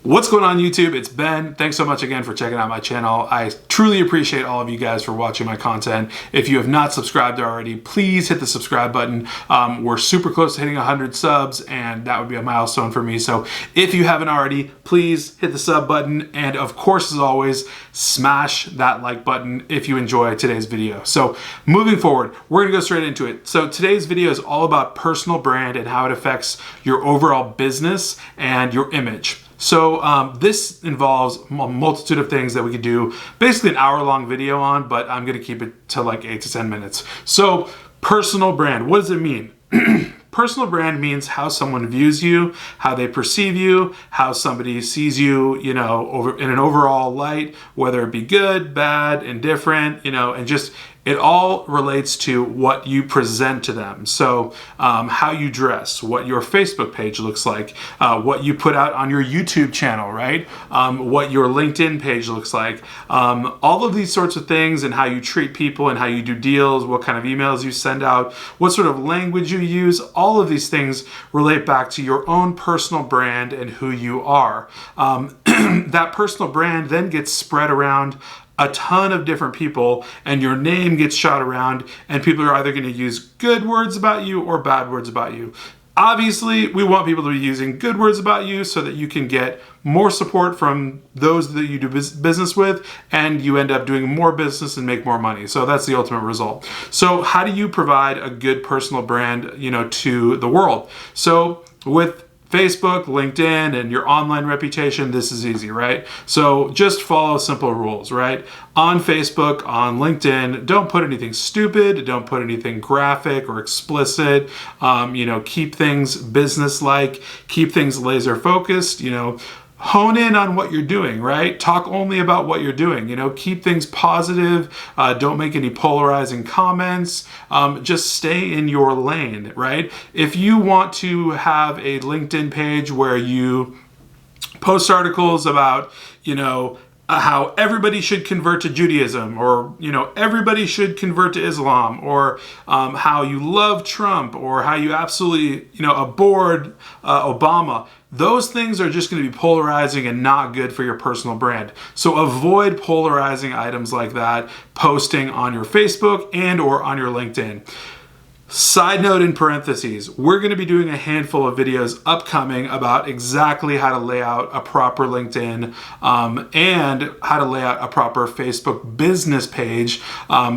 What's going on YouTube? It's Ben. Thanks so much again for checking out my channel. I truly appreciate all of you guys for watching my content. If you have not subscribed already, please hit the subscribe button. We're super close to hitting 100 subs and that would be a milestone for me. So if you haven't already, please hit the sub button. And of course, as always, smash that like button if you enjoy today's video. So moving forward, we're gonna go straight into it. So today's video is all about personal brand and how it affects your overall business and your image. So this involves a multitude of things that we could do, basically an hour-long video on, but I'm gonna keep it to like 8 to 10 minutes. So personal brand, what does it mean? Personal brand means how someone views you, how they perceive you, how somebody sees you, in an overall light, whether it be good, bad, indifferent, and just it all relates to what you present to them. So how you dress, what your Facebook page looks like, what you put out on your YouTube channel, right? What your LinkedIn page looks like. All of these sorts of things and how you treat people and how you do deals, what kind of emails you send out, what sort of language you use, all of these things relate back to your own personal brand and who you are. That personal brand then gets spread around a ton of different people and your name gets shot around and people are either going to use good words about you or bad words about you. Obviously, we want people to be using good words about you so that you can get more support from those that you do business with and you end up doing more business and make more money. So that's the ultimate result. So how do you provide a good personal brand, to the world? So with Facebook, LinkedIn, and your online reputation, this is easy, right? So just follow simple rules, right? On Facebook, on LinkedIn, don't put anything stupid, don't put anything graphic or explicit, keep things business-like, keep things laser focused, hone in on what you're doing, right? Talk only about what you're doing, keep things positive, don't make any polarizing comments, just stay in your lane, right? If you want to have a LinkedIn page where you post articles about, how everybody should convert to Judaism or, everybody should convert to Islam or how you love Trump or how you absolutely, abhorred Obama. Those things are just going to be polarizing and not good for your personal brand. So avoid polarizing items like that posting on your Facebook and or on your LinkedIn. Side note in parentheses, we're going to be doing a handful of videos upcoming about exactly how to lay out a proper LinkedIn and how to lay out a proper Facebook business page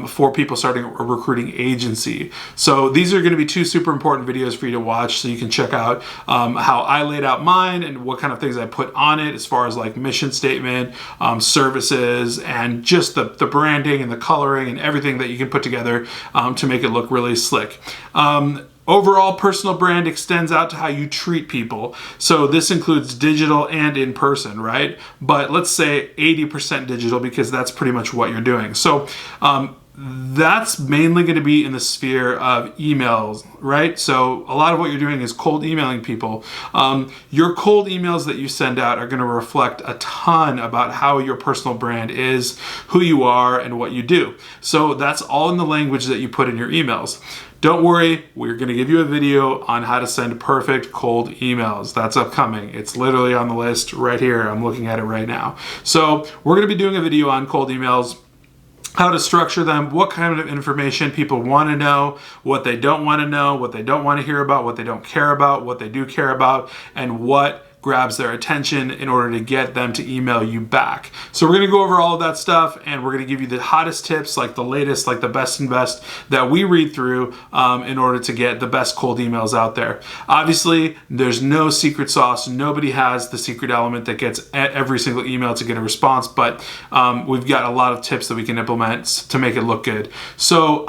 for people starting a recruiting agency. So these are going to be two super important videos for you to watch so you can check out how I laid out mine and what kind of things I put on it as far as like mission statement, services, and just the branding and the coloring and everything that you can put together to make it look really slick. Overall, personal brand extends out to how you treat people. So this includes digital and in person, right? But let's say 80% digital because that's pretty much what you're doing. So that's mainly going to be in the sphere of emails, right? So a lot of what you're doing is cold emailing people. Your cold emails that you send out are going to reflect a ton about how your personal brand is, who you are, and what you do. So that's all in the language that you put in your emails. Don't worry, we're going to give you a video on how to send perfect cold emails. That's upcoming. It's literally on the list right here. I'm looking at it right now. So we're going to be doing a video on cold emails, how to structure them, what kind of information people want to know, what they don't want to know, what they don't want to hear about, what they don't care about, what they do care about, and what grabs their attention in order to get them to email you back. So we're going to go over all of that stuff and we're going to give you the hottest tips, like the latest, like the best and best that we read through in order to get the best cold emails out there. Obviously, there's no secret sauce. Nobody has the secret element that gets every single email to get a response, but we've got a lot of tips that we can implement to make it look good. So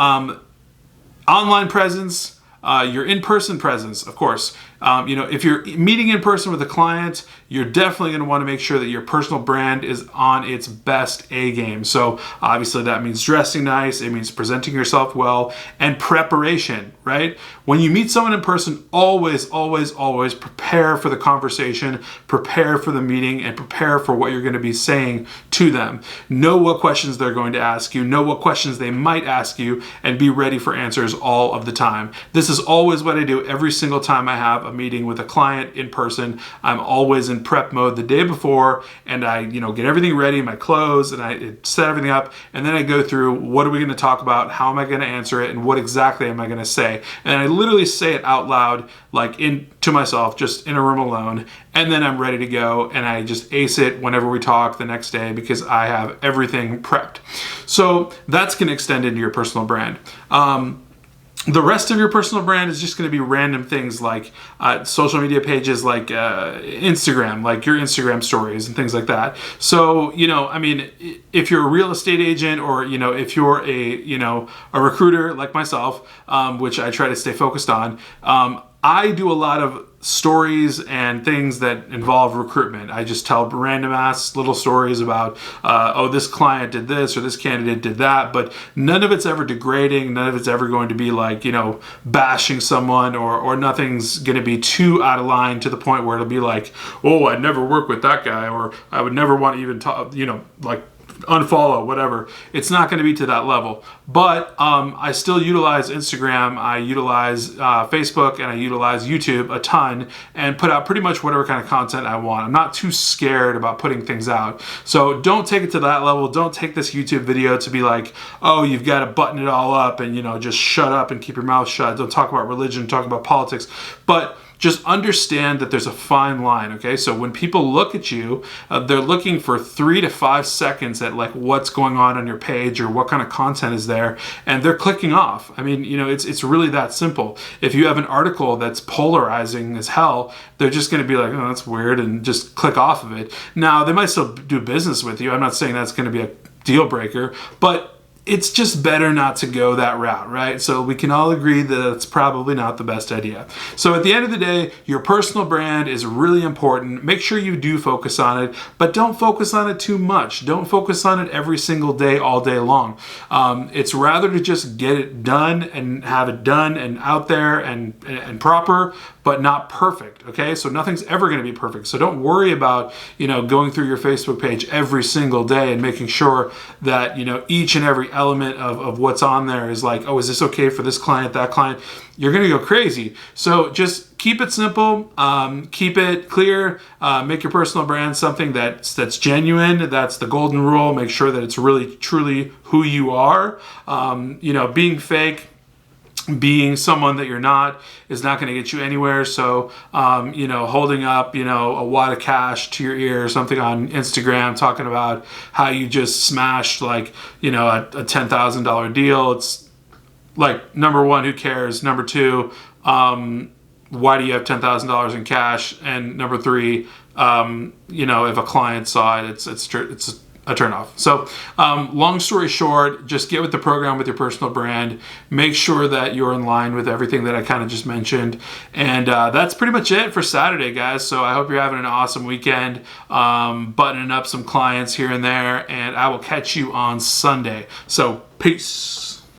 online presence, your in-person presence, of course. If you're meeting in person with a client, you're definitely going to want to make sure that your personal brand is on its best A game. So obviously that means dressing nice, it means presenting yourself well, and preparation, right? When you meet someone in person, always, always, always prepare for the conversation, prepare for the meeting, and prepare for what you're going to be saying to them. Know what questions they're going to ask you, know what questions they might ask you, and be ready for answers all of the time. This is always what I do every single time I have a meeting with a client in person, I'm always in prep mode the day before, and I, get everything ready, my clothes, and I set everything up, and then I go through what are we going to talk about, how am I going to answer it, and what exactly am I going to say. And I literally say it out loud, like to myself, just in a room alone, and then I'm ready to go, and I just ace it whenever we talk the next day because I have everything prepped. So that's going to extend into your personal brand. The rest of your personal brand is just going to be random things like social media pages, like Instagram, like your Instagram stories and things like that. So, if you're a real estate agent, or, if you're a recruiter like myself, which I try to stay focused on, I do a lot of stories and things that involve recruitment. I just tell random ass little stories about, this client did this or this candidate did that, but none of it's ever degrading. None of it's ever going to be like, bashing someone, or nothing's going to be too out of line to the point where it'll be like, oh, I'd never work with that guy, or I would never want to even talk, like unfollow, whatever. It's not going to be to that level. But I still utilize Instagram, I utilize Facebook, and I utilize YouTube a ton, and put out pretty much whatever kind of content I want. I'm not too scared about putting things out. So don't take it to that level. Don't take this YouTube video to be like, oh, you've got to button it all up and, just shut up and keep your mouth shut. Don't talk about religion, talk about politics. But just understand that there's a fine line, okay? So when people look at you, they're looking for 3 to 5 seconds at like what's going on your page or what kind of content is there, and they're clicking off. I mean, it's really that simple. If you have an article that's polarizing as hell, they're just gonna be like, oh, that's weird, and just click off of it. Now, they might still do business with you. I'm not saying that's gonna be a deal breaker, but it's just better not to go that route, right? So we can all agree that it's probably not the best idea. So at the end of the day, your personal brand is really important. Make sure you do focus on it, but don't focus on it too much. Don't focus on it every single day, all day long. It's rather to just get it done and have it done and out there and proper, but not perfect, okay? So nothing's ever gonna be perfect. So don't worry about, going through your Facebook page every single day and making sure that, each and every element of what's on there is like, oh, is this okay for this client, that client? You're gonna go crazy. So just keep it simple, keep it clear, make your personal brand something that's genuine. That's the golden rule. Make sure that it's really, truly who you are. Being fake, being someone that you're not, is not going to get you anywhere. So, holding up, a wad of cash to your ear or something on Instagram, talking about how you just smashed like, a $10,000 deal. It's like, number one, who cares? Number two, why do you have $10,000 in cash? And number three, if a client saw it, it's a turnoff. So long story short, just get with the program with your personal brand. Make sure that you're in line with everything that I kind of just mentioned. And that's pretty much it for Saturday, guys. So I hope you're having an awesome weekend, buttoning up some clients here and there, and I will catch you on Sunday. So peace.